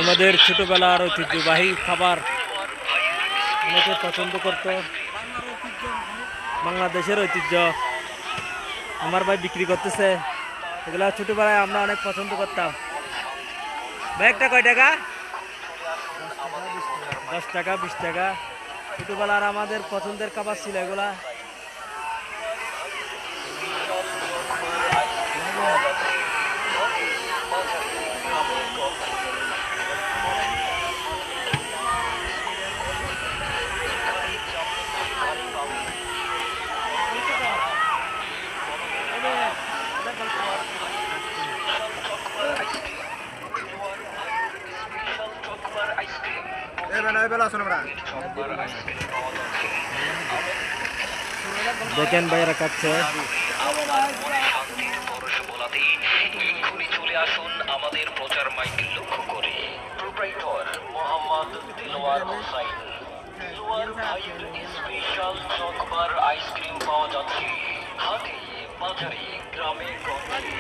আমাদের ছোটবেলার ঐতিহ্যবাহী খাবার অনেকে পছন্দ করতো। বাংলাদেশের ঐতিহ্য আমার ভাই বিক্রি করতেছে। এগুলা ছোটবেলায় আমরা অনেক পছন্দ করতাম। ভাই একটা কয় টাকা? 10 টাকা 20 টাকা। ছোটবেলার আমাদের পছন্দের খাবার ছিল এগুলা। দেখেন ভাইয়েরা কাটছে। এক্ষুনি চলে আসুন আমাদের প্রচার মাইক লক্ষ্য করে। প্রোপ্রাইটর মোহাম্মদ দিলওয়ার হোসাইন। দিলওয়ার ভাইয়ের স্পেশাল চকবার আইসক্রিম পাওয়া যাচ্ছে হাটে, বাজারে, গ্রামে গঞ্জে।